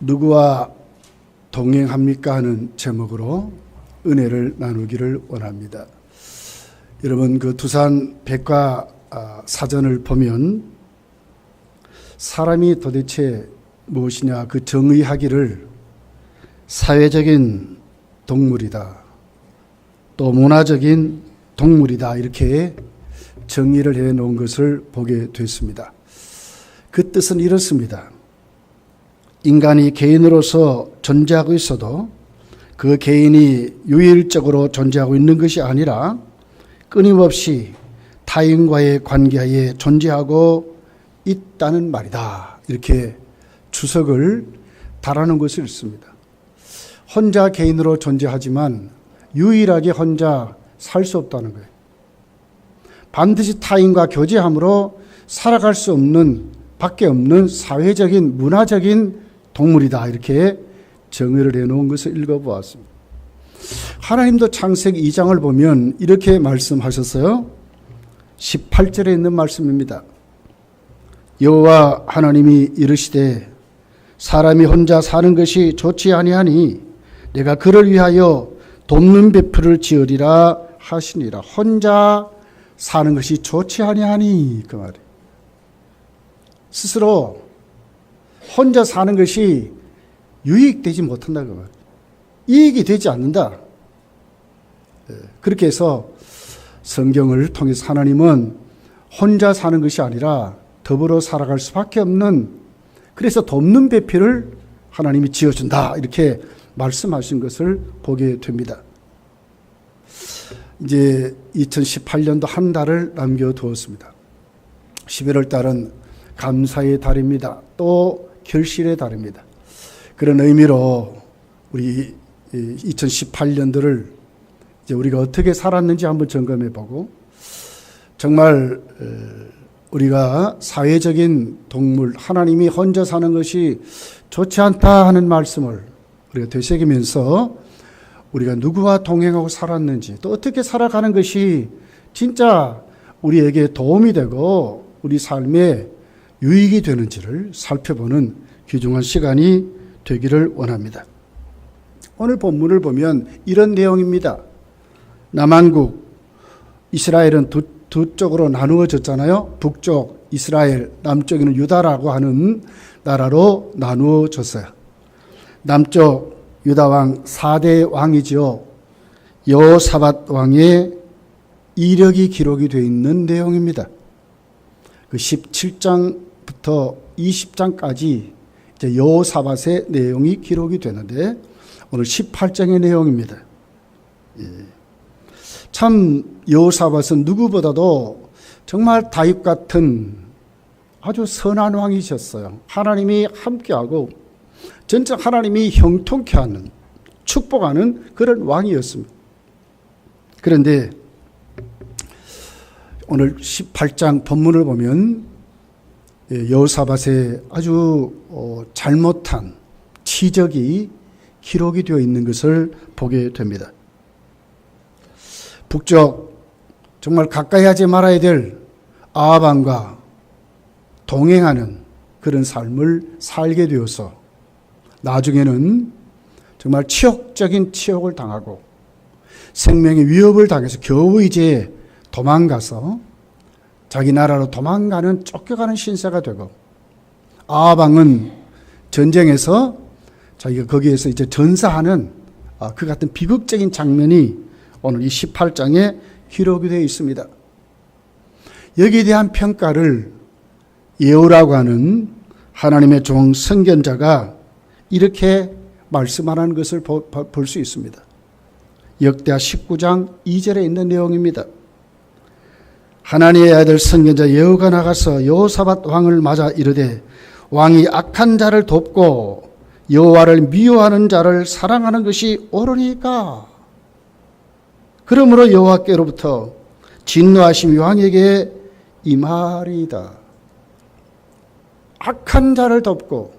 누구와 동행합니까 하는 제목으로 은혜를 나누기를 원합니다. 여러분, 그 두산 백과 사전을 보면 사람이 도대체 무엇이냐, 그 정의하기를 사회적인 동물이다, 또 문화적인 동물이다, 이렇게 정의를 해 놓은 것을 보게 됐습니다. 그 뜻은 이렇습니다. 인간이 개인으로서 존재하고 있어도 그 개인이 유일적으로 존재하고 있는 것이 아니라 끊임없이 타인과의 관계에 존재하고 있다는 말이다, 이렇게 주석을 달아놓은 것을 읽습니다. 혼자 개인으로 존재하지만 유일하게 혼자 살 수 없다는 거예요. 반드시 타인과 교제함으로 살아갈 수 없는, 밖에 없는 사회적인, 문화적인 동물이다, 이렇게 정의를 해놓은 것을 읽어보았습니다. 하나님도 창세기 2장을 보면 이렇게 말씀하셨어요. 18절에 있는 말씀입니다. 여호와 하나님이 이르시되 사람이 혼자 사는 것이 좋지 아니하니 내가 그를 위하여 돕는 배풀을 지으리라 하시니라. 혼자 사는 것이 좋지 아니하니, 그 말이에요. 스스로 혼자 사는 것이 유익되지 못한다, 그 말이에요. 이익이 되지 않는다. 그렇게 해서 성경을 통해서 하나님은 혼자 사는 것이 아니라 더불어 살아갈 수밖에 없는, 그래서 돕는 배필을 하나님이 지어준다, 이렇게 말씀하신 것을 보게 됩니다. 이제 2018년도 한 달을 남겨두었습니다. 11월 달은 감사의 달입니다. 또 결실의 달입니다. 그런 의미로 우리 2018년도를 이제 우리가 어떻게 살았는지 한번 점검해 보고, 정말 우리가 사회적인 동물, 하나님이 혼자 사는 것이 좋지 않다 하는 말씀을 우리가 되새기면서 우리가 누구와 동행하고 살았는지, 또 어떻게 살아가는 것이 진짜 우리에게 도움이 되고 우리 삶에 유익이 되는지를 살펴보는 귀중한 시간이 되기를 원합니다. 오늘 본문을 보면 이런 내용입니다. 남한국, 이스라엘은 두 쪽으로 나누어졌잖아요. 북쪽 이스라엘, 남쪽에는 유다라고 하는 나라로 나누어졌어요. 남쪽 유다왕 4대 왕이죠. 여호사밧 왕의 이력이 기록이 되어 있는 내용입니다. 그 17장부터 20장까지 이제 여호사밧의 내용이 기록이 되는데 오늘 18장의 내용입니다. 참 여호사밧은 누구보다도 정말 다윗 같은 아주 선한 왕이셨어요. 하나님이 함께하고 진짜 하나님이 형통케 하는, 축복하는 그런 왕이었습니다. 그런데 오늘 18장 본문을 보면 여호사밧의 아주 잘못한 치적이 기록이 되어 있는 것을 보게 됩니다. 북쪽 정말 가까이 하지 말아야 될 아합 왕과 동행하는 그런 삶을 살게 되어서 나중에는 정말 치욕적인 치욕을 당하고 생명의 위협을 당해서 겨우 이제 도망가서 자기 나라로 도망가는, 쫓겨가는 신세가 되고, 아합 왕은 전쟁에서 자기가 거기에서 이제 전사하는 그 같은 비극적인 장면이 오늘 이 18장에 기록이 되어 있습니다. 여기에 대한 평가를 예후라고 하는 하나님의 종 선견자가 이렇게 말씀하는 것을 볼 수 있습니다. 역대하 19장 2절에 있는 내용입니다. 하나님의 아들 선견자 예후가 나가서 여호사밧 왕을 맞아 이르되 왕이 악한 자를 돕고 여호와를 미워하는 자를 사랑하는 것이 옳으니까. 그러므로 여호와께로부터 진노하심이 왕에게 임하리이다. 악한 자를 돕고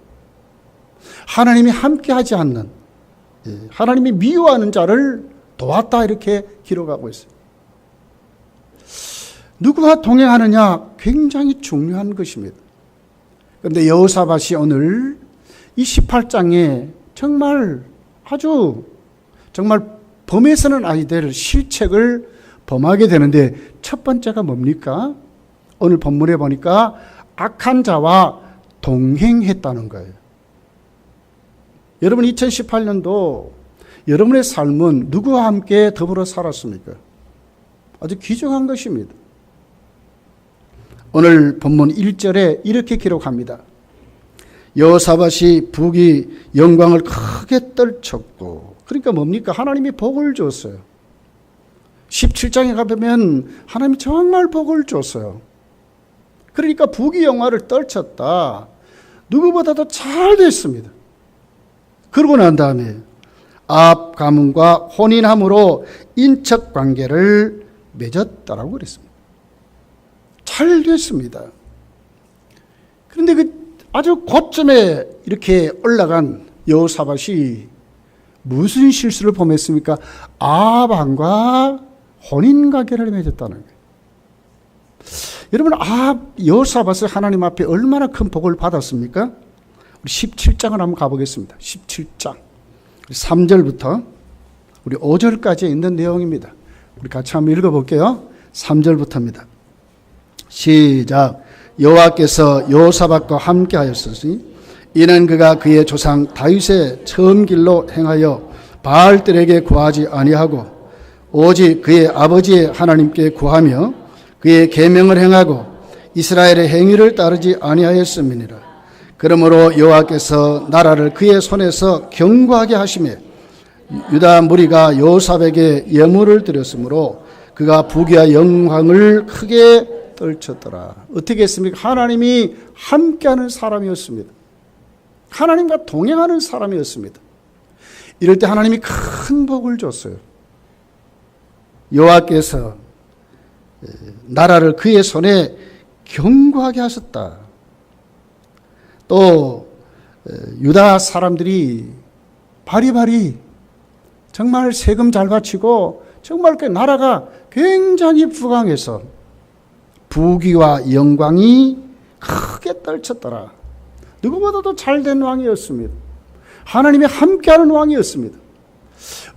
하나님이 함께하지 않는, 하나님이 미워하는 자를 도왔다, 이렇게 기록하고 있어요. 누구와 동행하느냐 굉장히 중요한 것입니다. 그런데 여호사밧이 오늘 이 18장에 정말 범해서는 아니 될 실책을 범하게 되는데 첫 번째가 뭡니까? 오늘 본문에 보니까 악한 자와 동행했다는 거예요. 여러분 2018년도 여러분의 삶은 누구와 함께 더불어 살았습니까? 아주 귀중한 것입니다. 오늘 본문 1절에 이렇게 기록합니다. 여호사밧이 북이 영광을 크게 떨쳤고, 그러니까 뭡니까? 하나님이 복을 줬어요. 17장에 가보면 하나님이 정말 복을 줬어요. 그러니까 북이 영광을 떨쳤다. 누구보다도 잘 됐습니다. 그러고 난 다음에 아합 가문과 혼인함으로 인척 관계를 맺었다라고 그랬습니다. 잘 됐습니다. 그런데 그 아주 고점에 이렇게 올라간 여호사밧이 무슨 실수를 범했습니까? 아합 왕과 혼인 관계를 맺었다는 거예요. 여러분, 여호사밧은 하나님 앞에 얼마나 큰 복을 받았습니까? 우리 17장을 한번 가보겠습니다. 17장 3절부터 우리 5절까지 있는 내용입니다. 우리 같이 한번 읽어볼게요. 3절부터입니다. 시작. 여호와께서 여호사밧과 함께 하였으니 이는 그가 그의 조상 다윗의 처음 길로 행하여 바알들에게 구하지 아니하고 오직 그의 아버지의 하나님께 구하며 그의 계명을 행하고 이스라엘의 행위를 따르지 아니하였음이니라. 그러므로 여호와께서 나라를 그의 손에서 견고하게 하시며 유다 무리가 여호사밧에게 예물을 드렸으므로 그가 부귀와 영광을 크게 떨쳤더라. 어떻게 했습니까? 하나님이 함께하는 사람이었습니다. 하나님과 동행하는 사람이었습니다. 이럴 때 하나님이 큰 복을 줬어요. 여호와께서 나라를 그의 손에 견고하게 하셨다. 또 유다 사람들이 바리바리 정말 세금 잘 바치고 정말 그 나라가 굉장히 부강해서 부귀와 영광이 크게 떨쳤더라. 누구보다도 잘된 왕이었습니다. 하나님이 함께하는 왕이었습니다.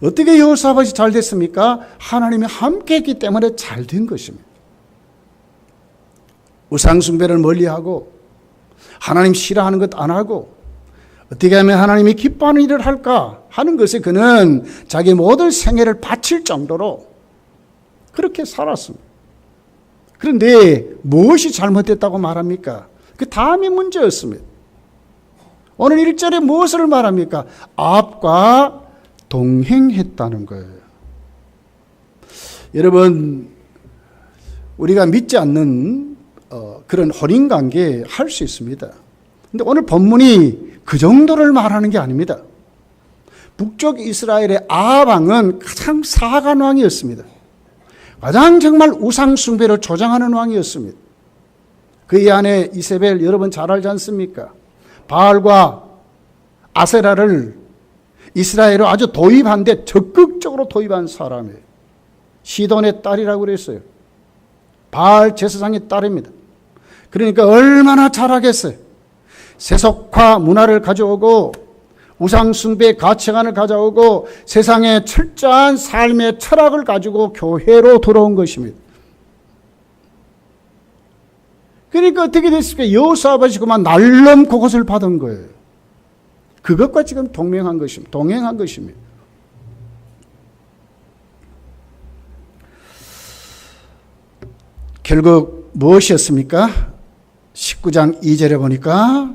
어떻게 여호사밧이 잘 됐습니까? 하나님이 함께했기 때문에 잘 된 것입니다. 우상숭배를 멀리하고 하나님 싫어하는 것 안 하고 어떻게 하면 하나님이 기뻐하는 일을 할까 하는 것에 그는 자기 모든 생애를 바칠 정도로 그렇게 살았습니다. 그런데 무엇이 잘못됐다고 말합니까? 그 다음이 문제였습니다. 오늘 1절에 무엇을 말합니까? 아합과 동행했다는 거예요. 여러분, 우리가 믿지 않는 그런 혼인관계 할 수 있습니다. 그런데 오늘 본문이 그 정도를 말하는 게 아닙니다. 북쪽 이스라엘의 아합 왕은 가장 사악한 왕이었습니다. 가장 정말 우상숭배를 조장하는 왕이었습니다. 그의 아내 이세벨 여러분 잘 알지 않습니까? 바알과 아세라를 이스라엘에 아주 도입한데 적극적으로 도입한 사람이에요. 시돈의 딸이라고 그랬어요. 바알 제사장의 딸입니다. 그러니까 얼마나 잘하겠어요. 세속화 문화를 가져오고 우상숭배 가치관을 가져오고 세상의 철저한 삶의 철학을 가지고 교회로 들어온 것입니다. 그러니까 어떻게 됐습니까? 여호사밧이 그만 날름 그것을 받은 거예요. 그것과 지금 동행한 것입니다. 결국 무엇이었습니까? 19장 2절에 보니까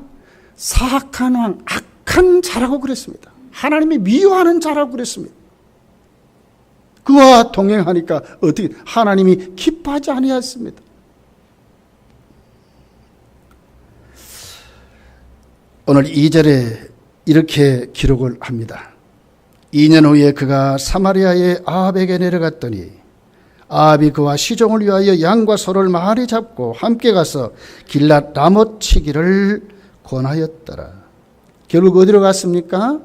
사악한 왕, 악한 자라고 그랬습니다. 하나님이 미워하는 자라고 그랬습니다. 그와 동행하니까 어떻게 하나님이 기뻐하지 아니하였습니다. 오늘 2절에 이렇게 기록을 합니다. 2년 후에 그가 사마리아의 아합에게 내려갔더니 아합이 그와 시종을 위하여 양과 소를 많이 잡고 함께 가서 길랏 라못 치기를 권하였더라. 결국 어디로 갔습니까?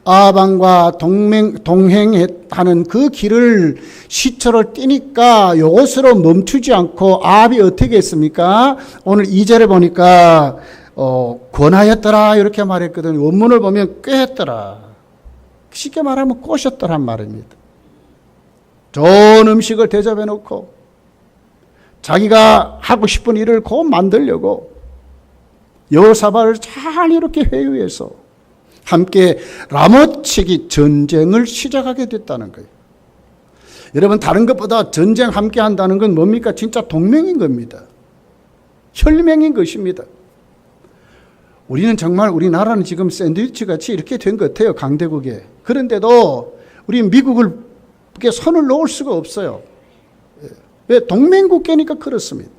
아합 왕과 동행하는 그 길을 시초를 띄니까 이것으로 멈추지 않고 아합이 어떻게 했습니까? 오늘 2절에 보니까 권하였더라 이렇게 말했거든요. 원문을 보면 꾀했더라. 쉽게 말하면 꼬셨더란 말입니다. 좋은 음식을 대접해 놓고 자기가 하고 싶은 일을 곧 만들려고 여호사밧을 잘 이렇게 회유해서 함께 라모치기 전쟁을 시작하게 됐다는 거예요. 여러분, 다른 것보다 전쟁 함께 한다는 건 뭡니까? 진짜 동맹인 겁니다. 혈맹인 것입니다. 우리는 정말 우리나라는 지금 샌드위치 같이 이렇게 된 것 같아요. 강대국에. 그런데도 우리 미국을 손을 놓을 수가 없어요. 왜? 동맹국계니까 그렇습니다.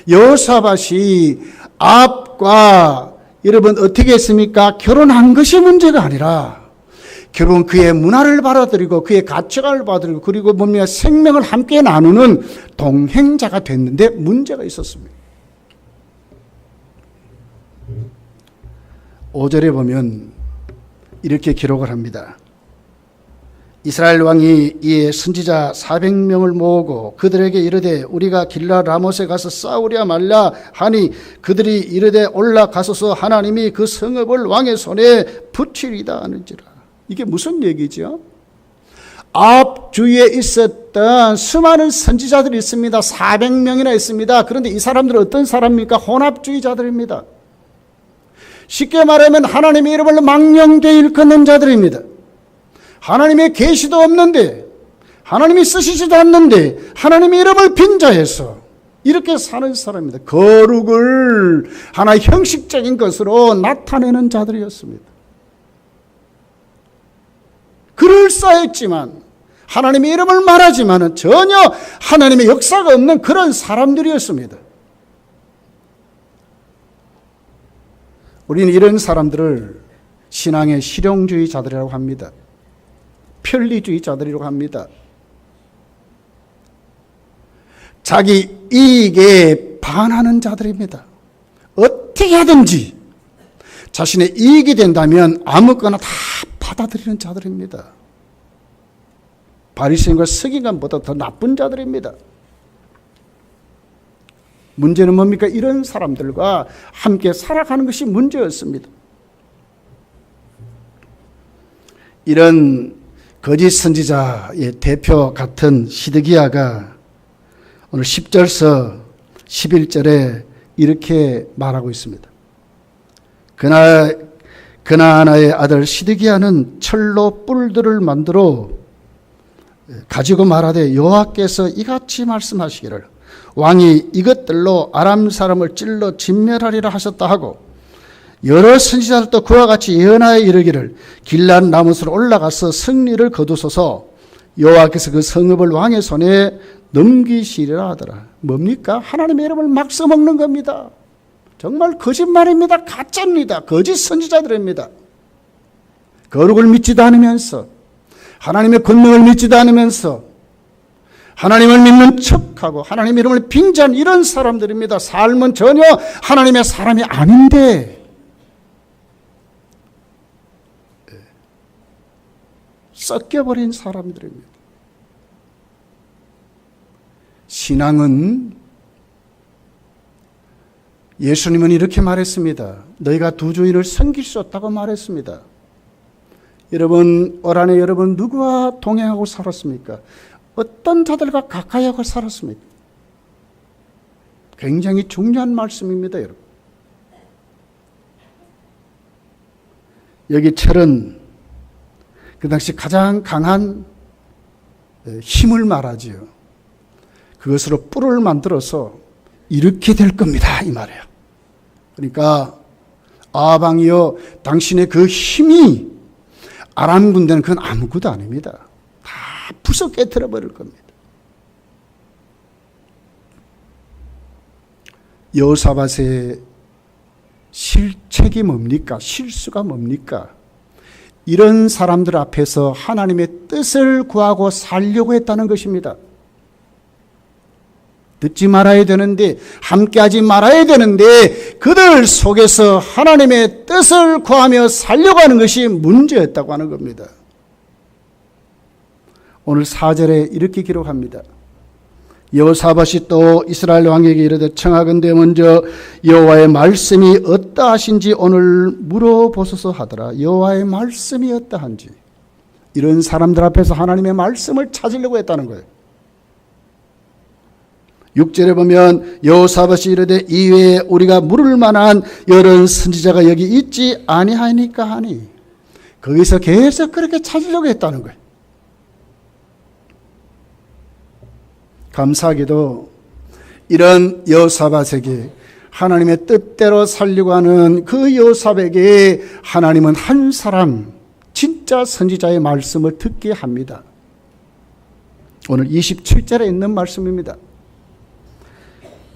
여호사밧이 아합과 여러분 어떻게 했습니까? 결혼한 것이 문제가 아니라 결국은 그의 문화를 받아들이고 그의 가치관을 받아들이고 그리고 뭡니까? 생명을 함께 나누는 동행자가 됐는데 문제가 있었습니다. 5절에 보면 이렇게 기록을 합니다. 이스라엘 왕이 이에 선지자 400명을 모으고 그들에게 이르되 우리가 길라 라못에 가서 싸우랴 말랴 하니 그들이 이르되 올라가소서 하나님이 그 성읍을 왕의 손에 붙이리다 하는지라. 이게 무슨 얘기죠? 아합 주위에 있었던 수많은 선지자들이 있습니다. 400명이나 있습니다. 그런데 이 사람들은 어떤 사람입니까? 혼합주의자들입니다. 쉽게 말하면 하나님의 이름을 망령되이 일컫는 자들입니다. 하나님의 계시도 없는데 하나님이 쓰시지도 않는데 하나님의 이름을 빈자해서 이렇게 사는 사람입니다. 거룩을 하나의 형식적인 것으로 나타내는 자들이었습니다. 그럴싸했지만 하나님의 이름을 말하지만 전혀 하나님의 역사가 없는 그런 사람들이었습니다. 우리는 이런 사람들을 신앙의 실용주의자들이라고 합니다. 편리주의자들이라고 합니다. 자기 이익에 반하는 자들입니다. 어떻게 하든지 자신의 이익이 된다면 아무거나 다 받아들이는 자들입니다. 바리새인과 서기관보다 더 나쁜 자들입니다. 문제는 뭡니까? 이런 사람들과 함께 살아가는 것이 문제였습니다. 이런 거짓 선지자의 대표 같은 시드기야가 오늘 10절서 11절에 이렇게 말하고 있습니다. 그날 그나아나의 아들 시드기야는 철로 뿔들을 만들어 가지고 말하되 여호와께서 이같이 말씀하시기를 왕이 이것들로 아람 사람을 찔러 진멸하리라 하셨다 하고 여러 선지자들도 그와 같이 예언하여 이르기를 길랏 라못으로 올라가서 승리를 거두소서 여호와께서 그 성읍을 왕의 손에 넘기시리라 하더라. 뭡니까? 하나님의 이름을 막 써먹는 겁니다. 정말 거짓말입니다. 가짜입니다. 거짓 선지자들입니다. 거룩을 믿지도 않으면서 하나님의 권능을 믿지도 않으면서 하나님을 믿는 척하고 하나님의 이름을 빙자한 이런 사람들입니다. 삶은 전혀 하나님의 사람이 아닌데 섞여버린 사람들입니다. 신앙은 예수님은 이렇게 말했습니다. 너희가 두 주인을 섬길 수 없다고 말했습니다. 여러분, 올 한해 여러분 누구와 동행하고 살았습니까? 어떤 자들과 가까이 하고 살았습니까? 굉장히 중요한 말씀입니다, 여러분. 여기 철은 그 당시 가장 강한 힘을 말하지요. 그것으로 뿔을 만들어서 이렇게 될 겁니다, 이 말이에요. 그러니까 아방이여 당신의 그 힘이 아람 군대는 그건 아무것도 아닙니다. 다 부숴 깨트려 버릴 겁니다. 여호사밧의 실책이 뭡니까? 실수가 뭡니까? 이런 사람들 앞에서 하나님의 뜻을 구하고 살려고 했다는 것입니다. 듣지 말아야 되는데, 함께하지 말아야 되는데 그들 속에서 하나님의 뜻을 구하며 살려고 하는 것이 문제였다고 하는 겁니다. 오늘 4절에 이렇게 기록합니다. 여호사밧이 또 이스라엘 왕에게 이르되 청하건대 먼저 여호와의 말씀이 어떠하신지 오늘 물어보소서 하더라. 여호와의 말씀이 어떠한지. 이런 사람들 앞에서 하나님의 말씀을 찾으려고 했다는 거예요. 6절에 보면 여호사밧이 이르되 이외에 우리가 물을 만한 여러 선지자가 여기 있지 아니하니까 하니. 거기서 계속 그렇게 찾으려고 했다는 거예요. 감사하게도 이런 여호사밧에게 하나님의 뜻대로 살려고 하는 그 여호사밧에게 하나님은 한 사람 진짜 선지자의 말씀을 듣게 합니다. 오늘 27절에 있는 말씀입니다.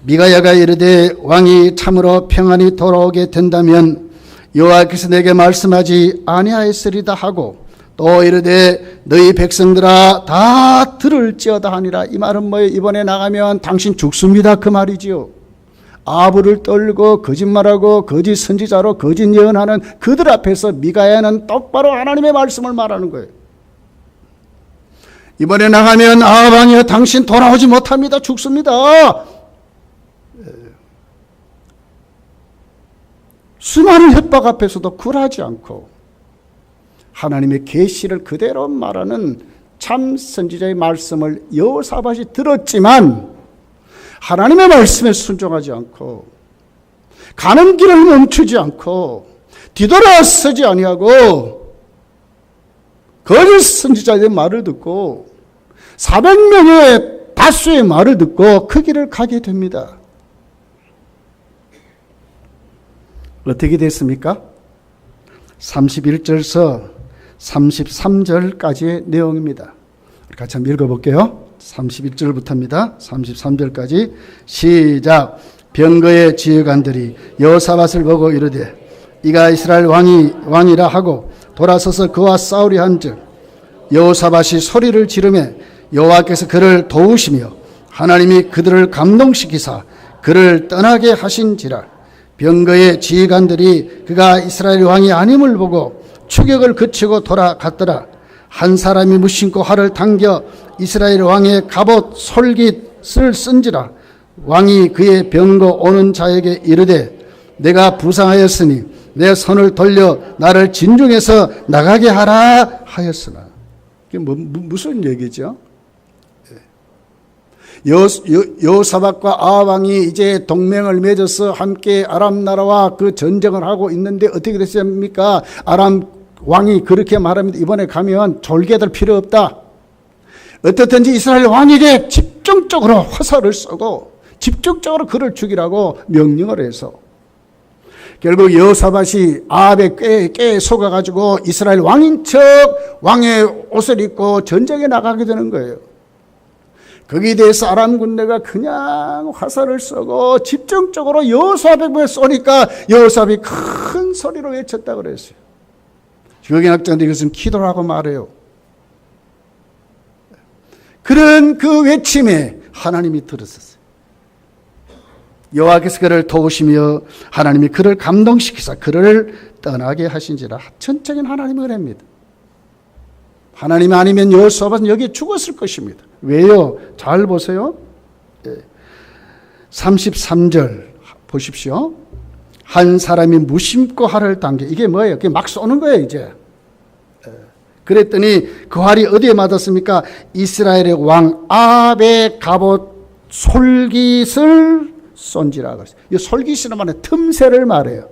미가야가 이르되 왕이 참으로 평안히 돌아오게 된다면 여호와께서 내게 말씀하지 아니하였으리다 하고 또 이르되 너희 백성들아 다 들을지어다 하니라. 이 말은 뭐예요? 이번에 나가면 당신 죽습니다 그 말이지요. 아부를 떨고 거짓말하고 거짓 선지자로 거짓 예언하는 그들 앞에서 미가야는 똑바로 하나님의 말씀을 말하는 거예요. 이번에 나가면 왕이여 당신 돌아오지 못합니다. 죽습니다. 수많은 협박 앞에서도 굴하지 않고 하나님의 계시를 그대로 말하는 참 선지자의 말씀을 여호사밧이 들었지만 하나님의 말씀에 순종하지 않고 가는 길을 멈추지 않고 뒤돌아서지 아니하고 거짓 선지자의 말을 듣고 400명의 다수의 말을 듣고 그 길을 가게 됩니다. 어떻게 됐습니까? 31절서 33절까지의 내용입니다. 같이 한번 읽어볼게요. 31절부터입니다. 33절까지 시작. 병거의 지휘관들이 여호사밧을 보고 이르되 이가 이스라엘 왕이라 하고 돌아서서 그와 싸우려 한즉 여호사밧이 소리를 지르매 여호와께서 그를 도우시며 하나님이 그들을 감동시키사 그를 떠나게 하신지라. 병거의 지휘관들이 그가 이스라엘 왕이 아님을 보고 추격을 그치고 돌아갔더라. 한 사람이 무심코 활을 당겨 이스라엘 왕의 갑옷 솔깃을 쓴지라. 왕이 그의 병거 오는 자에게 이르되 내가 부상하였으니 내 손을 돌려 나를 진중에서 나가게 하라 하였으나. 이게 무슨 얘기죠? 여호사밧과 아합왕이 이제 동맹을 맺어서 함께 아람 나라와 그 전쟁을 하고 있는데 어떻게 됐습니까? 아람 왕이 그렇게 말합니다. 이번에 가면 졸개들 필요 없다. 어떻든지 이스라엘 왕에게 집중적으로 화살을 쏘고 집중적으로 그를 죽이라고 명령을 해서 결국 여호사밧이 아합의 꾀에 속아가지고 이스라엘 왕인 척 왕의 옷을 입고 전쟁에 나가게 되는 거예요. 거기에 대해서 아람 군대가 그냥 화살을 쏘고 집중적으로 여호사밧에 쏘니까 여호사밧이 큰 소리로 외쳤다고 그랬어요. 주역인학자들이 이것은 기도라고 말해요. 그런 그 외침에 하나님이 들으셨어요. 여호와께서 그를 도우시며 하나님이 그를 감동시키사 그를 떠나게 하신지라. 전적인 하나님의 은혜입니다. 하나님 아니면 여호사밧은 여기에 죽었을 것입니다. 왜요? 잘 보세요. 33절 보십시오. 한 사람이 무심코 활을 당겨. 이게 뭐예요? 그게 막 쏘는 거예요, 이제. 그랬더니 그 활이 어디에 맞았습니까? 이스라엘의 왕 아합의 갑옷 솔깃을 쏜지라 그랬어요. 이 솔깃이란 말은 틈새를 말해요.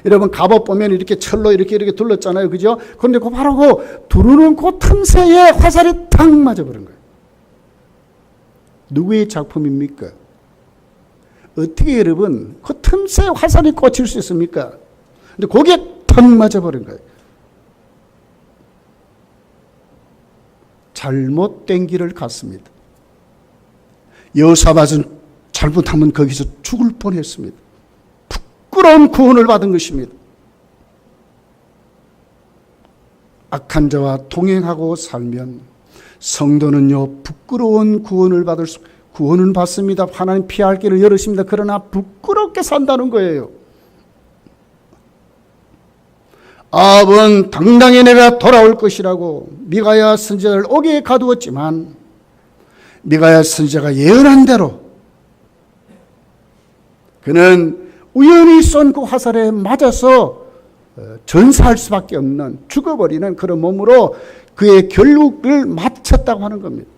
여러분 갑옷 보면 이렇게 철로 이렇게 둘렀잖아요, 그죠? 그런데 그 바로 그 두르는 그 틈새에 화살이 탁 맞아버린 거예요. 누구의 작품입니까? 어떻게 여러분 그 틈새에 화살이 꽂힐 수 있습니까? 근데 거기에 탁 맞아버린 거예요. 잘못된 길을 갔습니다. 여호사밧은 잘못하면 거기서 죽을 뻔했습니다. 부끄러운 구원을 받은 것입니다. 악한 자와 동행하고 살면 성도는요 부끄러운 구원을 구원은 받습니다. 하나님 피할 길을 열으십니다. 그러나 부끄럽게 산다는 거예요. 아합은 당당히 내가 돌아올 것이라고 미가야 선지자를 옥에 가두었지만 미가야 선지자가 예언한 대로 그는 우연히 쏜 그 화살에 맞아서 전사할 수밖에 없는, 죽어버리는 그런 몸으로 그의 결국을 마쳤다고 하는 겁니다.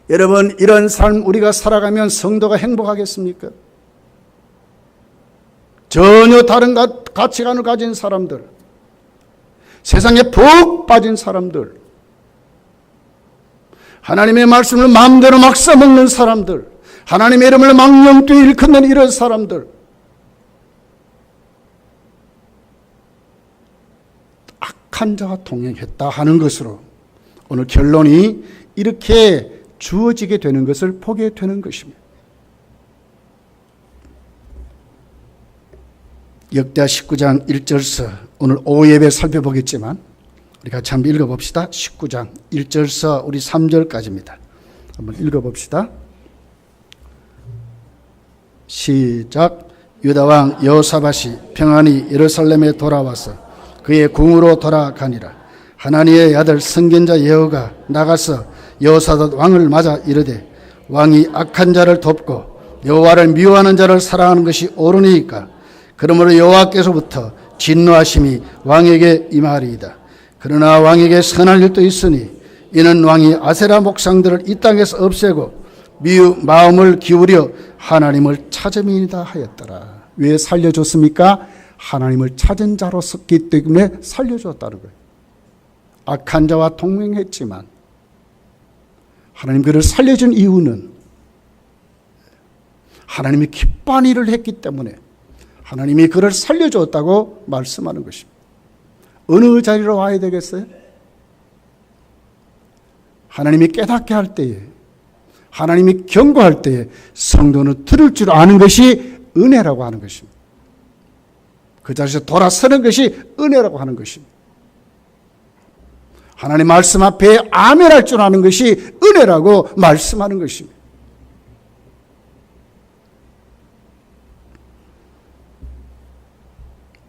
여러분, 이런 삶 우리가 살아가면 성도가 행복하겠습니까? 전혀 다른 가치관을 가진 사람들, 세상에 푹 빠진 사람들, 하나님의 말씀을 마음대로 막 써먹는 사람들, 하나님의 이름을 막 영되이 일컫는 이런 사람들, 악한 자와 동행했다 하는 것으로 오늘 결론이 이렇게 주어지게 되는 것을 보게 되는 것입니다. 역대하 19장 1절서 오늘 오후 예배 살펴보겠지만 우리 같이 한번 읽어봅시다. 19장 1절서 우리 3절까지입니다. 한번 읽어봅시다. 시작. 유다왕 여호사밧이 평안히 예루살렘에 돌아와서 그의 궁으로 돌아가니라. 하나니의 아들 선견자 예후가 나가서 여호사밧 왕을 맞아 이르되 왕이 악한 자를 돕고 여호와를 미워하는 자를 사랑하는 것이 옳으니까 그러므로 여호와께서부터 진노하심이 왕에게 임하리이다. 그러나 왕에게 선할 일도 있으니 이는 왕이 아세라 목상들을 이 땅에서 없애고 마음을 기울여 하나님을 찾음이다 하였더라. 왜 살려줬습니까? 하나님을 찾은 자로 섰기 때문에 살려줬다는 거예요. 악한 자와 동맹했지만 하나님 그를 살려준 이유는 하나님이 기뻐한 일을 했기 때문에 하나님이 그를 살려줬다고 말씀하는 것입니다. 어느 자리로 와야 되겠어요? 하나님이 깨닫게 할 때에, 하나님이 경고할 때에 성도는 들을 줄 아는 것이 은혜라고 하는 것입니다. 그 자리에서 돌아서는 것이 은혜라고 하는 것입니다. 하나님 말씀 앞에 아멘할 줄 아는 것이 은혜라고 말씀하는 것입니다.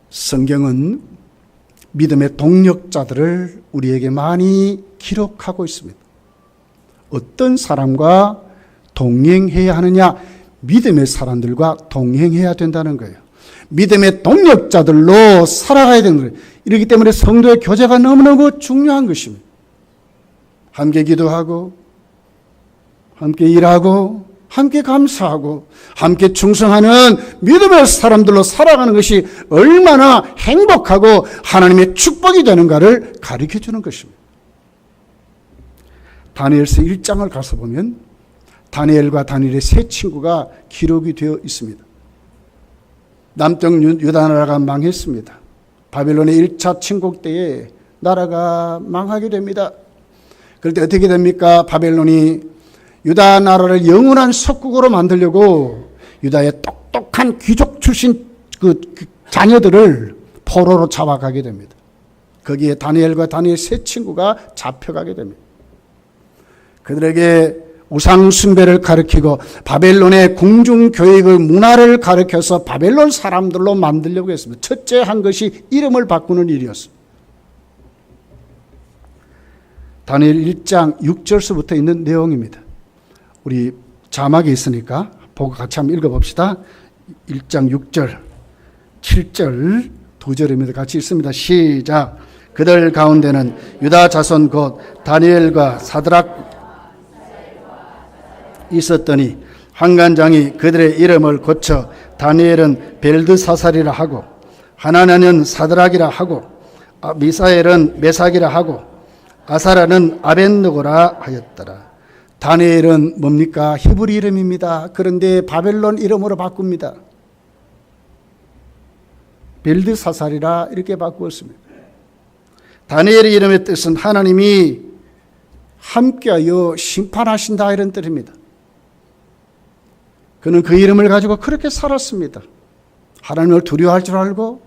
성경은 믿음의 동력자들을 우리에게 많이 기록하고 있습니다. 어떤 사람과 동행해야 하느냐? 믿음의 사람들과 동행해야 된다는 거예요. 믿음의 동력자들로 살아가야 되는 거예요. 이렇기 때문에 성도의 교제가 너무너무 중요한 것입니다. 함께 기도하고, 함께 일하고, 함께 감사하고, 함께 충성하는 믿음의 사람들로 살아가는 것이 얼마나 행복하고 하나님의 축복이 되는가를 가르쳐 주는 것입니다. 다니엘서 1장을 가서 보면 다니엘과 다니엘의 세 친구가 기록이 되어 있습니다. 남쪽 유다 나라가 망했습니다. 바벨론의 1차 침공 때에 나라가 망하게 됩니다. 그럴 때 어떻게 됩니까? 바벨론이 유다 나라를 영원한 석국으로 만들려고 유다의 똑똑한 귀족 출신 그 자녀들을 포로로 잡아가게 됩니다. 거기에 다니엘과 다니엘 세 친구가 잡혀가게 됩니다. 그들에게 우상 숭배를 가르치고 바벨론의 궁중교육의 문화를 가르쳐서 바벨론 사람들로 만들려고 했습니다. 첫째 한 것이 이름을 바꾸는 일이었습니다. 다니엘 1장 6절서부터 있는 내용입니다. 우리 자막이 있으니까 보고 같이 한번 읽어봅시다. 1장 6절, 7절, 2절입니다. 같이 읽습니다. 시작. 그들 가운데는 유다 자손 곧 다니엘과 사드락 있었더니 환관장이 그들의 이름을 고쳐 다니엘은 벨드사살이라 하고 하나냐는 사드락이라 하고 미사엘은 메삭이라 하고 아사라는 아벤느고라 하였더라. 다니엘은 뭡니까? 히브리 이름입니다. 그런데 바벨론 이름으로 바꿉니다. 벨드사살이라 이렇게 바꾸었습니다. 다니엘의 이름의 뜻은 하나님이 함께하여 심판하신다 이런 뜻입니다. 그는 그 이름을 가지고 그렇게 살았습니다. 하나님을 두려워할 줄 알고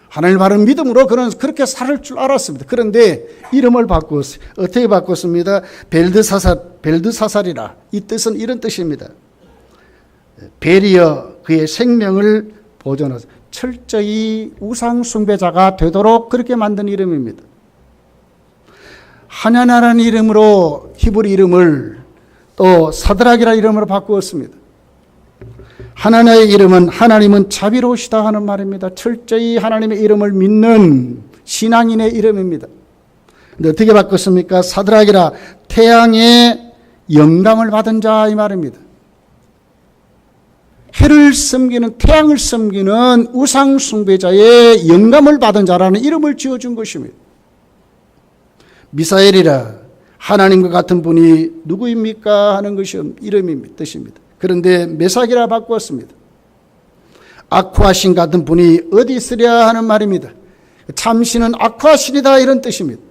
하나님을 바른 믿음으로 그는 그렇게 살 줄 알았습니다. 그런데 이름을 바꾸었어요. 어떻게 바꿨습니다? 벨드사살이라. 이 뜻은 이런 뜻입니다. 벨이여 그의 생명을 보존하사 철저히 우상 숭배자가 되도록 그렇게 만든 이름입니다. 하나나라는 이름으로 히브리 이름을 또 사드락이라는 이름으로 바꾸었습니다. 하나나의 이름은 하나님은 자비로우시다 하는 말입니다. 철저히 하나님의 이름을 믿는 신앙인의 이름입니다. 근데 어떻게 바꿨습니까? 사드락이라 태양의 영감을 받은 자 이 말입니다. 해를 섬기는 태양을 섬기는 우상 숭배자의 영감을 받은 자라는 이름을 지어준 것입니다. 미사엘이라 하나님과 같은 분이 누구입니까? 하는 것이 이름입니다. 뜻입니다. 그런데 메삭이라 바꾸었습니다. 아쿠아신 같은 분이 어디 있으랴 하는 말입니다. 참신은 아쿠아신이다 이런 뜻입니다.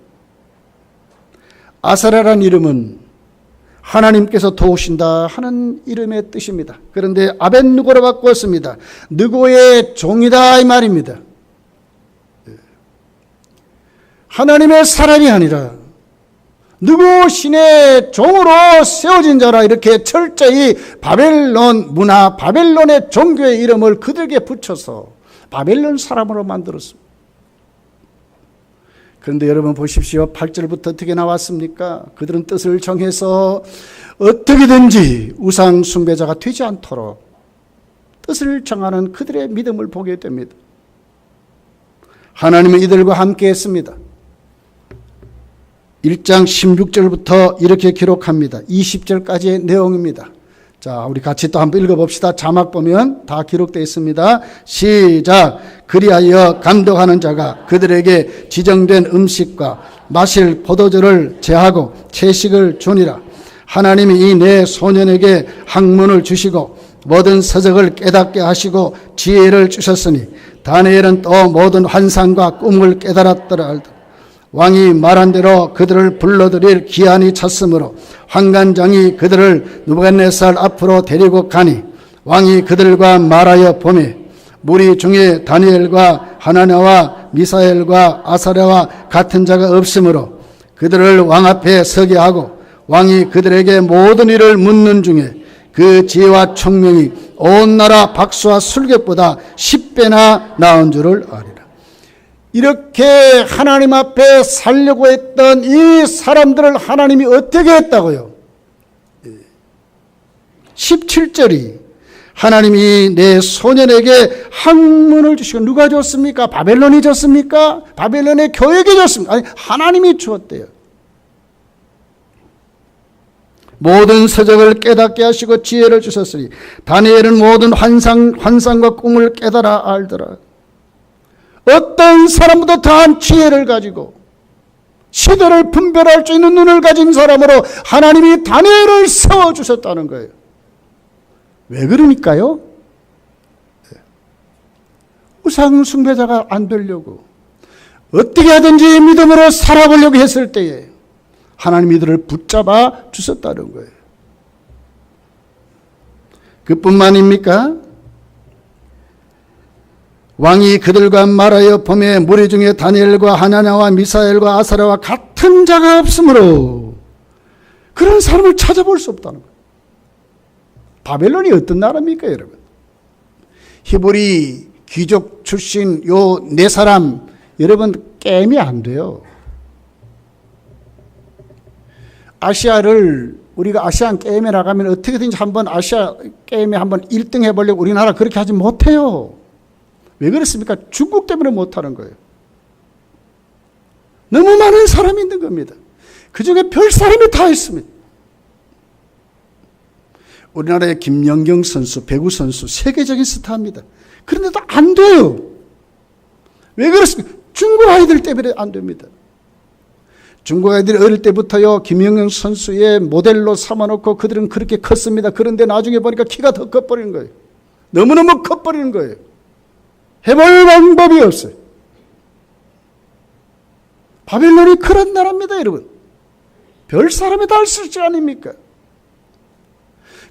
아사라라는 이름은 하나님께서 도우신다 하는 이름의 뜻입니다. 그런데 아벤누고로 바꾸었습니다. 느고의 종이다 이 말입니다. 하나님의 사람이 아니라 느고 신의 종으로 세워진 자라 이렇게 철저히 바벨론 문화, 바벨론의 종교의 이름을 그들에게 붙여서 바벨론 사람으로 만들었습니다. 그런데 여러분 보십시오. 8절부터 어떻게 나왔습니까? 그들은 뜻을 정해서 어떻게든지 우상 숭배자가 되지 않도록 뜻을 정하는 그들의 믿음을 보게 됩니다. 하나님은 이들과 함께 했습니다. 1장 16절부터 이렇게 기록합니다. 20절까지의 내용입니다. 자, 우리 같이 또 한번 읽어봅시다. 자막 보면 다 기록되어 있습니다. 시작. 그리하여 감독하는 자가 그들에게 지정된 음식과 마실 포도주를 제하고 채식을 주니라. 하나님이 이 네 소년에게 학문을 주시고 모든 서적을 깨닫게 하시고 지혜를 주셨으니 다니엘은 또 모든 환상과 꿈을 깨달았더라. 왕이 말한 대로 그들을 불러들일 기한이 찼으므로 환관장이 그들을 느부갓네살 앞으로 데리고 가니 왕이 그들과 말하여 보매 무리 중에 다니엘과 하나냐와 미사엘과 아사랴와 같은 자가 없으므로 그들을 왕 앞에 서게 하고 왕이 그들에게 모든 일을 묻는 중에 그 지혜와 총명이 온 나라 박수와 술객보다 10배나 나은 줄을 아리라. 이렇게 하나님 앞에 살려고 했던 이 사람들을 하나님이 어떻게 했다고요? 17절이 하나님이 내 소년에게 학문을 주시고 누가 줬습니까? 바벨론이 줬습니까? 바벨론의 교역이 줬습니까? 아니, 하나님이 주었대요. 모든 서적을 깨닫게 하시고 지혜를 주셨으니 다니엘은 모든 환상과 꿈을 깨달아 알더라. 어떤 사람보다 더한 지혜를 가지고 시대를 분별할 수 있는 눈을 가진 사람으로 하나님이 다니엘을 세워주셨다는 거예요. 왜 그러니까요? 우상 숭배자가 안 되려고 어떻게 하든지 믿음으로 살아보려고 했을 때에 하나님이 이들을 붙잡아 주셨다는 거예요. 그뿐만입니까? 왕이 그들과 말하여 봄에 무리 중에 다니엘과 하나냐와 미사엘과 아사랴와 같은 자가 없으므로 그런 사람을 찾아볼 수 없다는 거예요. 바벨론이 어떤 나라입니까, 여러분? 히브리 귀족 출신 요 네 사람, 여러분 게임이 안 돼요. 아시아를 우리가 아시안 게임에 나가면 어떻게든지 한번 아시아 게임에 한번 1등 해보려고 우리나라 그렇게 하지 못해요. 왜 그렇습니까? 중국 때문에 못하는 거예요. 너무 많은 사람이 있는 겁니다. 그중에 별 사람이 다 있습니다. 우리나라의 김연경 선수, 배구 선수 세계적인 스타입니다. 그런데도 안 돼요. 왜 그렇습니까? 중국 아이들 때문에 안 됩니다. 중국 아이들이 어릴 때부터요 김연경 선수의 모델로 삼아놓고 그들은 그렇게 컸습니다. 그런데 나중에 보니까 키가 더 커버리는 거예요. 너무너무 커버리는 거예요. 해볼 방법이 없어요. 바벨론이 그런 나라입니다, 여러분. 별 사람이 다 있을 줄 아닙니까?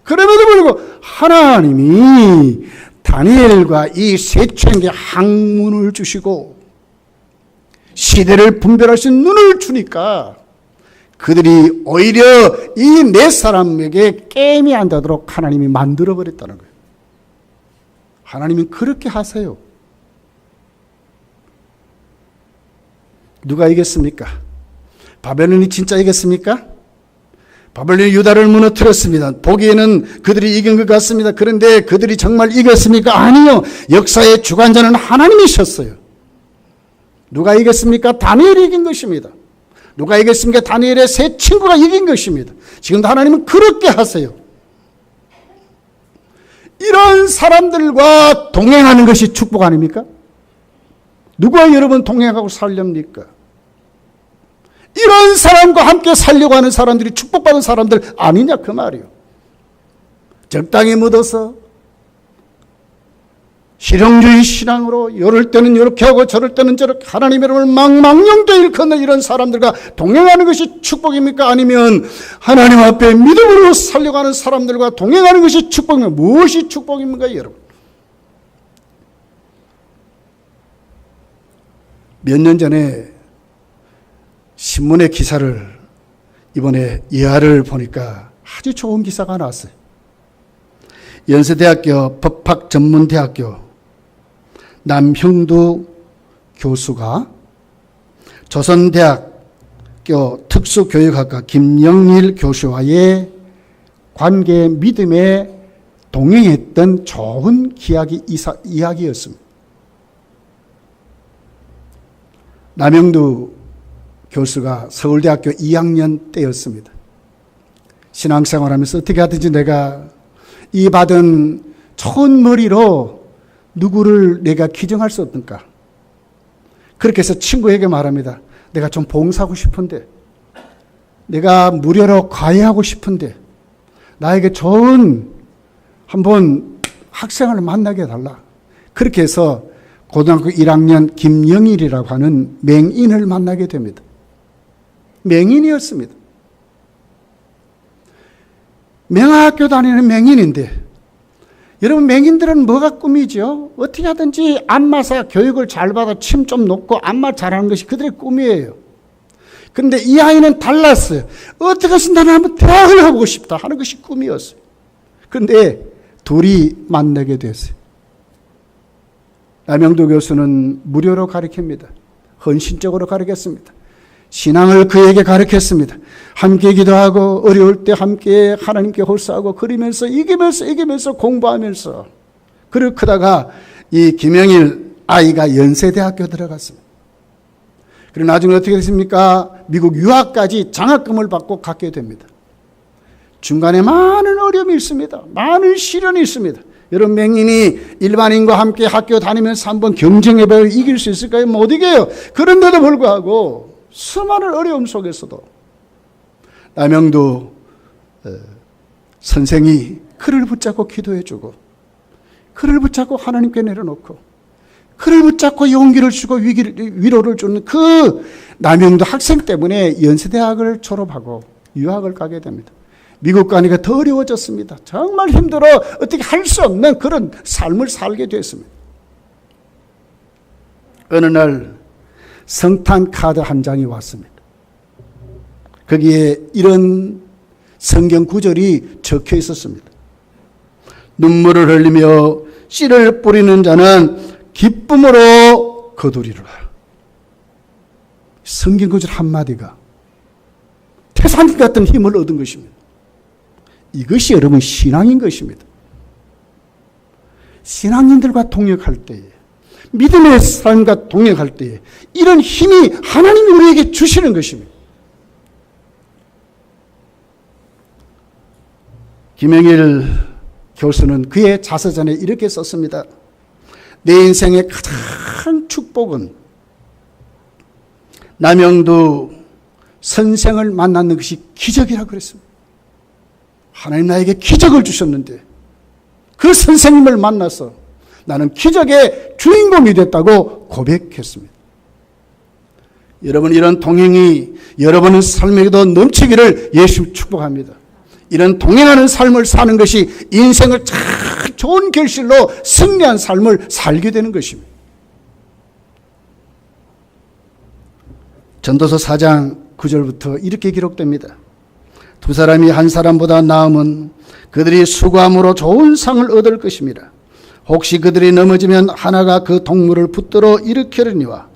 그럼에도 불구하고 하나님이 다니엘과 이 쇠창에 학문을 주시고 시대를 분별할 수 있는 눈을 주니까 그들이 오히려 이 네 사람에게 게임이 안 되도록 하나님이 만들어버렸다는 거예요. 하나님은 그렇게 하세요. 누가 이겼습니까? 바벨론이 진짜 이겼습니까? 바벨론이 유다를 무너뜨렸습니다. 보기에는 그들이 이긴 것 같습니다. 그런데 그들이 정말 이겼습니까? 아니요. 역사의 주관자는 하나님이셨어요. 누가 이겼습니까? 다니엘이 이긴 것입니다. 누가 이겼습니까? 다니엘의 세 친구가 이긴 것입니다. 지금도 하나님은 그렇게 하세요. 이런 사람들과 동행하는 것이 축복 아닙니까? 누가 여러분 동행하고 살렵니까? 이런 사람과 함께 살려고 하는 사람들이 축복받은 사람들 아니냐 그 말이요. 적당히 묻어서 실용주의 신앙으로 이럴 때는 이렇게 하고 저럴 때는 저렇게 하나님의 이름을 망망령도 일컫는 이런 사람들과 동행하는 것이 축복입니까? 아니면 하나님 앞에 믿음으로 살려가는 사람들과 동행하는 것이 축복입니까? 무엇이 축복입니까 여러분? 몇 년 전에 신문의 기사를 이번에 예화를 보니까 아주 좋은 기사가 나왔어요. 연세대학교 법학전문대학교 남형두 교수가 조선대학교 특수교육학과 김영일 교수와의 관계 믿음에 동행했던 좋은 이야기였습니다. 남형두 교수가 서울대학교 2학년 때였습니다. 신앙생활하면서 어떻게 하든지 내가 이 받은 좋은 머리로 누구를 내가 기증할 수 없던가. 그렇게 해서 친구에게 말합니다. 내가 좀 봉사하고 싶은데, 내가 무료로 과외하고 싶은데, 나에게 좋은 한번 학생을 만나게 해달라. 그렇게 해서 고등학교 1학년 김영일이라고 하는 맹인을 만나게 됩니다. 맹인이었습니다. 명학교 다니는 맹인인데, 여러분 맹인들은 뭐가 꿈이죠? 어떻게 하든지 안마사 교육을 잘 받아 침 좀 놓고 안마 잘하는 것이 그들의 꿈이에요. 그런데 이 아이는 달랐어요. 어떻게 해서 나는 한번 대학을 가보고 싶다 하는 것이 꿈이었어요. 그런데 둘이 만나게 됐어요. 남영도 교수는 무료로 가르칩니다. 헌신적으로 가르쳤습니다. 신앙을 그에게 가르쳤습니다. 함께 기도하고 어려울 때 함께 하나님께 홀수하고 그리면서 이기면서 공부하면서 그렇게 크다가 이 김영일 아이가 연세대학교 들어갔습니다. 그리고 나중에 어떻게 됐습니까? 미국 유학까지 장학금을 받고 가게 됩니다. 중간에 많은 어려움이 있습니다. 많은 시련이 있습니다. 여러분 맹인이 일반인과 함께 학교 다니면서 한번 경쟁해봐요. 이길 수 있을까요? 못 이겨요. 그런데도 불구하고 수많은 어려움 속에서도 남영도 선생이 그를 붙잡고 기도해주고 그를 붙잡고 하나님께 내려놓고 그를 붙잡고 용기를 주고 위로를 주는 그 남영도 학생 때문에 연세대학을 졸업하고 유학을 가게 됩니다. 미국 가니까 더 어려워졌습니다. 정말 힘들어 어떻게 할 수 없는 그런 삶을 살게 됐습니다. 어느 날 성탄 카드 한 장이 왔습니다. 거기에 이런 성경 구절이 적혀 있었습니다. 눈물을 흘리며 씨를 뿌리는 자는 기쁨으로 거두리라. 성경 구절 한마디가 태산 같은 힘을 얻은 것입니다. 이것이 여러분 신앙인 것입니다. 신앙인들과 동역할 때에 믿음의 삶과 동역할 때에 이런 힘이 하나님이 우리에게 주시는 것입니다. 김영일 교수는 그의 자서전에 이렇게 썼습니다. 내 인생의 가장 축복은 남영두 선생을 만나는 것이 기적이라고 그랬습니다. 하나님 나에게 기적을 주셨는데 그 선생님을 만나서 나는 기적의 주인공이 됐다고 고백했습니다. 여러분 이런 동행이 여러분의 삶에게도 넘치기를 예수 축복합니다. 이런 동행하는 삶을 사는 것이 인생을 참 좋은 결실로 승리한 삶을 살게 되는 것입니다. 전도서 4장 9절부터 이렇게 기록됩니다. 두 사람이 한 사람보다 나음은 그들이 수고함으로 좋은 상을 얻을 것입니다. 혹시 그들이 넘어지면 하나가 그 동물을 붙들어 일으키려니와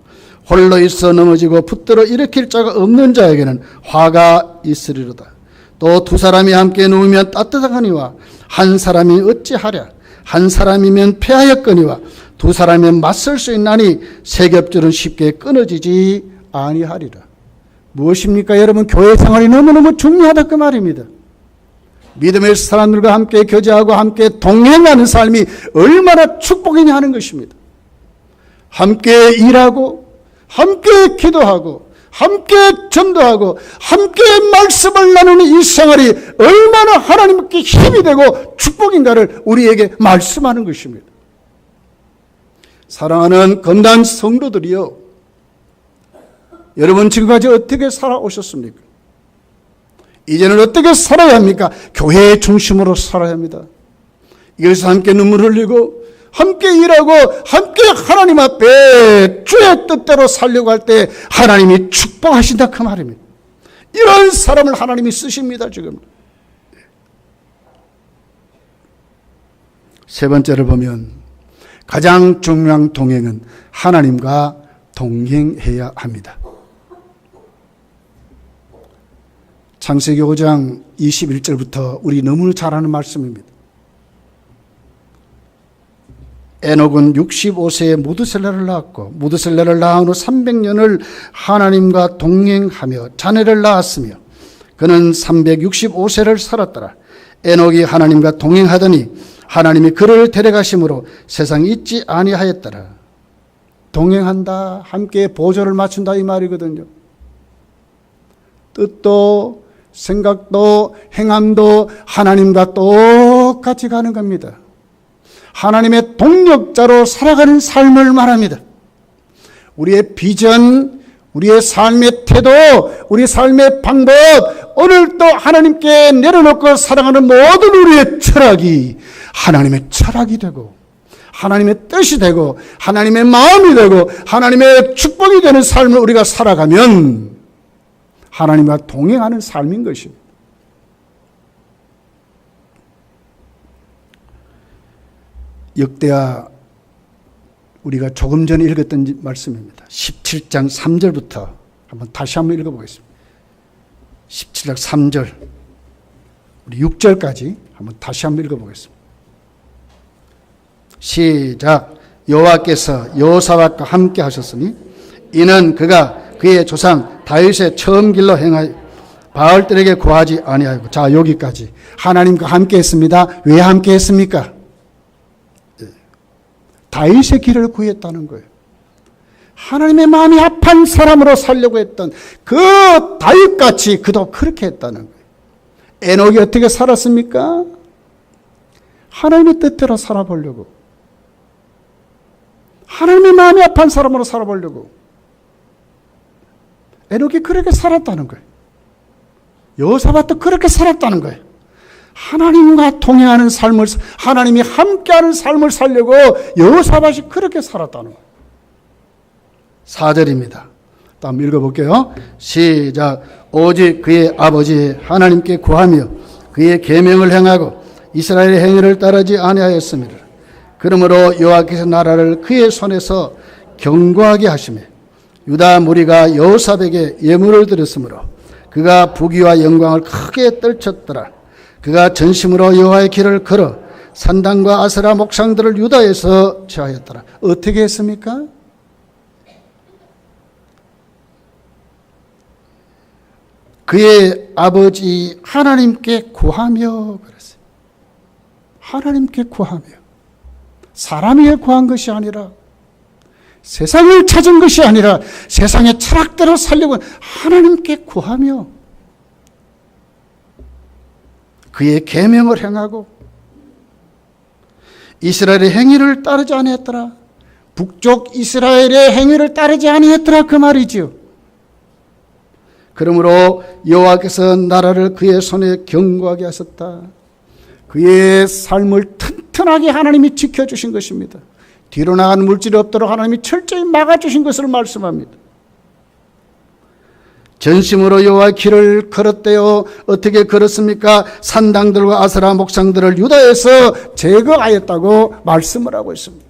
홀로 있어 넘어지고 붙들어 일으킬 자가 없는 자에게는 화가 있으리로다. 또 두 사람이 함께 누우면 따뜻하거니와 한 사람이 어찌하랴. 한 사람이면 패하였거니와 두 사람이면 맞설 수 있나니 세 겹줄은 쉽게 끊어지지 아니하리라. 무엇입니까? 여러분, 교회 생활이 너무너무 중요하다 그 말입니다. 믿음의 사람들과 함께 교제하고 함께 동행하는 삶이 얼마나 축복이냐 하는 것입니다. 함께 일하고 함께 기도하고 함께 전도하고 함께 말씀을 나누는 이 생활이 얼마나 하나님께 힘이 되고 축복인가를 우리에게 말씀하는 것입니다. 사랑하는 건단 성도들이요, 여러분 지금까지 어떻게 살아오셨습니까? 이제는 어떻게 살아야 합니까? 교회의 중심으로 살아야 합니다. 이것을 함께 눈물 흘리고 함께 일하고 함께 하나님 앞에 주의 뜻대로 살려고 할 때 하나님이 축복하신다 그 말입니다. 이런 사람을 하나님이 쓰십니다. 지금 세 번째를 보면 가장 중요한 동행은 하나님과 동행해야 합니다. 창세기 5장 21절부터 우리 너무 잘 아는 말씀입니다. 에녹은 65세에 무드셀라를 낳았고 무드셀라를 낳은 후 300년을 하나님과 동행하며 자녀를 낳았으며 그는 365세를 살았더라. 에녹이 하나님과 동행하더니 하나님이 그를 데려가심으로 세상이 있지 아니하였더라. 동행한다, 함께 보조를 맞춘다 이 말이거든요. 뜻도 생각도 행함도 하나님과 똑같이 가는 겁니다. 하나님의 동력자로 살아가는 삶을 말합니다. 우리의 비전, 우리의 삶의 태도, 우리 삶의 방법, 오늘도 하나님께 내려놓고 살아가는 모든 우리의 철학이 하나님의 철학이 되고 하나님의 뜻이 되고 하나님의 마음이 되고 하나님의 축복이 되는 삶을 우리가 살아가면 하나님과 동행하는 삶인 것입니다. 역대하 우리가 조금 전에 읽었던 말씀입니다. 17장 3절부터 다시 한번 읽어보겠습니다. 17장 3절 우리 6절까지 다시 한번 읽어보겠습니다. 시작. 여호와께서 여호사밧과 함께 하셨으니 이는 그가 그의 조상 다윗의 처음 길로 행하여 바알들에게 구하지 아니하였고. 자, 여기까지 하나님과 함께 했습니다. 왜 함께 했습니까? 다윗의 길을 구했다는 거예요. 하나님의 마음이 합한 사람으로 살려고 했던 그 다윗같이 그도 그렇게 했다는 거예요. 에녹이 어떻게 살았습니까? 하나님의 뜻대로 살아보려고, 하나님의 마음이 합한 사람으로 살아보려고 에녹이 그렇게 살았다는 거예요. 여호사밧도 그렇게 살았다는 거예요. 하나님과 동행하는 삶을, 하나님이 함께하는 삶을 살려고 여호사밧이 그렇게 살았다는 거예요. 4절입니다. 또 한번 읽어볼게요. 시작. 오직 그의 아버지 하나님께 구하며 그의 계명을 행하고 이스라엘의 행위를 따르지 아니하였습니다. 그러므로 여호와께서 나라를 그의 손에서 견고하게 하시며 유다 무리가 여호사밧에게 예물을 드렸으므로 그가 부귀와 영광을 크게 떨쳤더라. 그가 전심으로 여호와의 길을 걸어 산당과 아세라 목상들을 유다에서 취하였더라. 어떻게 했습니까? 그의 아버지 하나님께 구하며 그랬어요. 하나님께 구하며. 사람에게 구한 것이 아니라, 세상을 찾은 것이 아니라 세상의 철학대로 살려고 하나님께 구하며 그의 계명을 행하고 이스라엘의 행위를 따르지 아니했더라. 북쪽 이스라엘의 행위를 따르지 아니했더라 그 말이죠. 그러므로 여호와께서 나라를 그의 손에 견고하게 하셨다. 그의 삶을 튼튼하게 하나님이 지켜주신 것입니다. 뒤로 나가는 물질이 없도록 하나님이 철저히 막아주신 것을 말씀합니다. 전심으로 여호와의 길을 걸었대요. 어떻게 걸었습니까? 산당들과 아세라 목상들을 유다에서 제거하였다고 말씀을 하고 있습니다.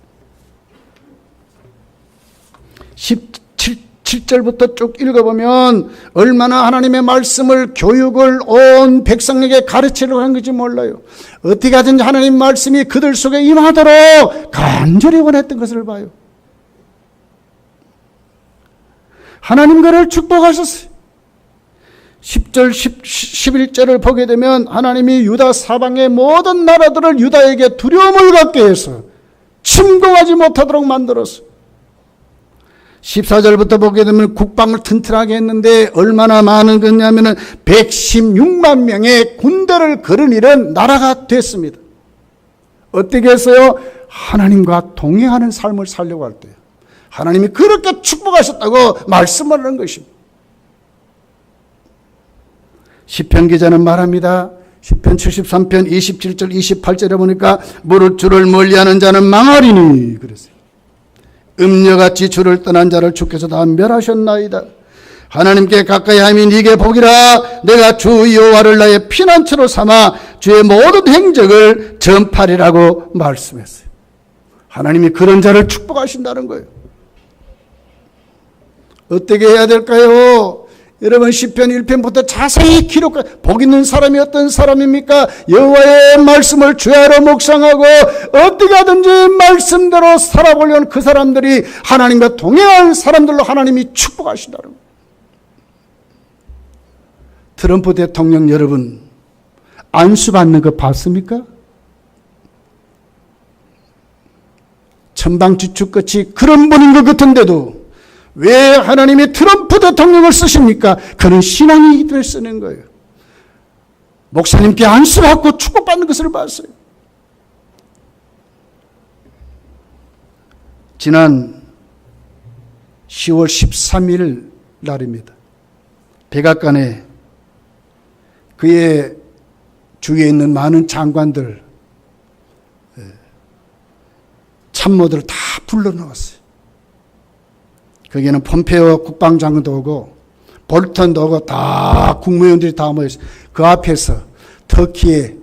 10절부터 쭉 읽어보면 얼마나 하나님의 말씀을 교육을 온 백성에게 가르치려고 한 건지 몰라요. 어떻게 하든지 하나님 말씀이 그들 속에 임하도록 간절히 원했던 것을 봐요. 하나님 그를 축복하셨어요. 10절, 11절을 보게 되면 하나님이 유다 사방의 모든 나라들을 유다에게 두려움을 갖게 해서 침공하지 못하도록 만들었어요. 14절부터 보게 되면 국방을 튼튼하게 했는데 얼마나 많은 거냐면은 116만 명의 군대를 거른 일은 나라가 됐습니다. 어떻게 했어요? 하나님과 동행하는 삶을 살려고 할 때요. 하나님이 그렇게 축복하셨다고 말씀을 하는 것입니다. 시편 기자는 말합니다. 시편 73편 27절 28절에 보니까 무릇 주를 멀리하는 자는 망하리니 그랬어요. 음녀같이 주를 떠난 자를 주께서 다 멸하셨나이다. 하나님께 가까이 함이 네게 복이라. 내가 주 여호와를 나의 피난처로 삼아 주의 모든 행적을 전파리라고 말씀했어요. 하나님이 그런 자를 축복하신다는 거예요. 어떻게 해야 될까요? 여러분 시편 1편부터 자세히 기록한 복 있는 사람이 어떤 사람입니까? 여호와의 말씀을 주야로 묵상하고 어떻게 하든지 말씀대로 살아보려는 그 사람들이 하나님과 동행하는 사람들로 하나님이 축복하신다는 거예요. 트럼프 대통령 여러분 안수받는 거 봤습니까? 천방지축같이 그런 분인 것 같은데도 왜 하나님이 트럼프 대통령을 쓰십니까? 그는 신앙이기 때문에 쓰는 거예요. 목사님께 안수받고 축복받는 것을 봤어요. 지난 10월 13일 날입니다. 백악관에 그의 주위에 있는 많은 장관들, 참모들을 다 불러놓았어요. 거기에는 폼페오 국방장관도 오고 볼턴도 오고 다 국무위원들이 다 모였어요. 그 앞에서 터키에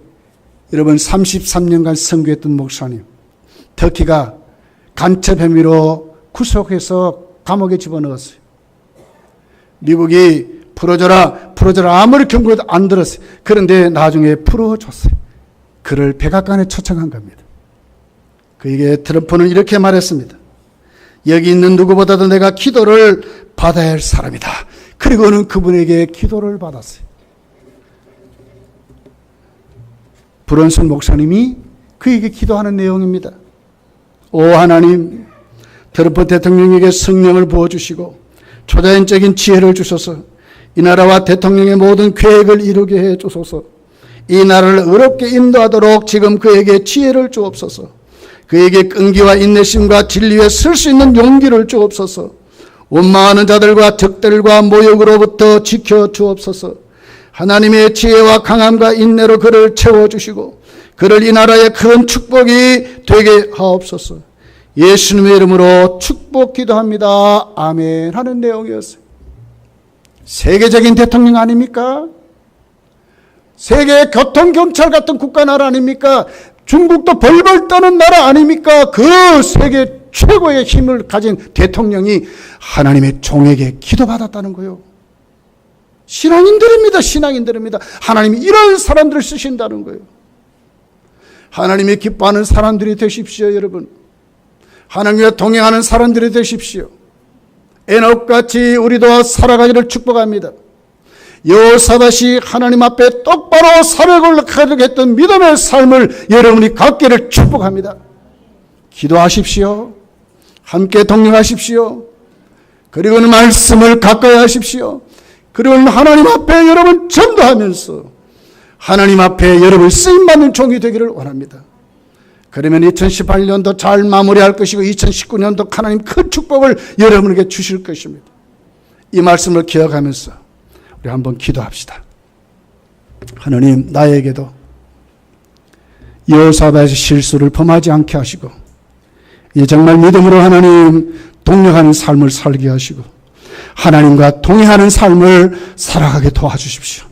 여러분 33년간 선교했던 목사님, 터키가 간첩 혐의로 구속해서 감옥에 집어넣었어요. 미국이 풀어줘라 아무리 경고해도 안 들었어요. 그런데 나중에 풀어줬어요. 그를 백악관에 초청한 겁니다. 그에게 트럼프는 이렇게 말했습니다. 여기 있는 누구보다도 내가 기도를 받아야 할 사람이다. 그리고는 그분에게 기도를 받았어요. 브런슨 목사님이 그에게 기도하는 내용입니다. 오 하나님, 트럼프 대통령에게 성령을 부어주시고 초자연적인 지혜를 주셔서 이 나라와 대통령의 모든 계획을 이루게 해 주소서. 이 나라를 의롭게 인도하도록 지금 그에게 지혜를 주옵소서. 그에게 끈기와 인내심과 진리에 설 수 있는 용기를 주옵소서. 원망하는 자들과 적들과 모욕으로부터 지켜 주옵소서. 하나님의 지혜와 강함과 인내로 그를 채워주시고 그를 이 나라의 큰 축복이 되게 하옵소서. 예수님의 이름으로 축복 기도합니다. 아멘 하는 내용이었어요. 세계적인 대통령 아닙니까? 세계 교통경찰 같은 국가 나라 아닙니까? 중국도 벌벌 떠는 나라 아닙니까? 그 세계 최고의 힘을 가진 대통령이 하나님의 종에게 기도받았다는 거예요. 신앙인들입니다. 하나님이 이런 사람들을 쓰신다는 거예요. 하나님이 기뻐하는 사람들이 되십시오, 여러분. 하나님과 동행하는 사람들이 되십시오. 에녹같이 우리도 살아가기를 축복합니다. 여호사밧이 하나님 앞에 똑바로 사력을 가득했던 믿음의 삶을 여러분이 갖기를 축복합니다. 기도하십시오. 함께 동행하십시오. 그리고는 말씀을 가까이 하십시오. 그리고는 하나님 앞에 여러분 전도하면서 하나님 앞에 여러분 쓰임받는 종이 되기를 원합니다. 그러면 2018년도 잘 마무리할 것이고 2019년도 하나님 큰 축복을 여러분에게 주실 것입니다. 이 말씀을 기억하면서 우리 한번 기도합시다. 하나님, 나에게도 여호사밧의 실수를 범하지 않게 하시고 정말 믿음으로 하나님 동력하는 삶을 살게 하시고 하나님과 동행하는 삶을 살아가게 도와주십시오.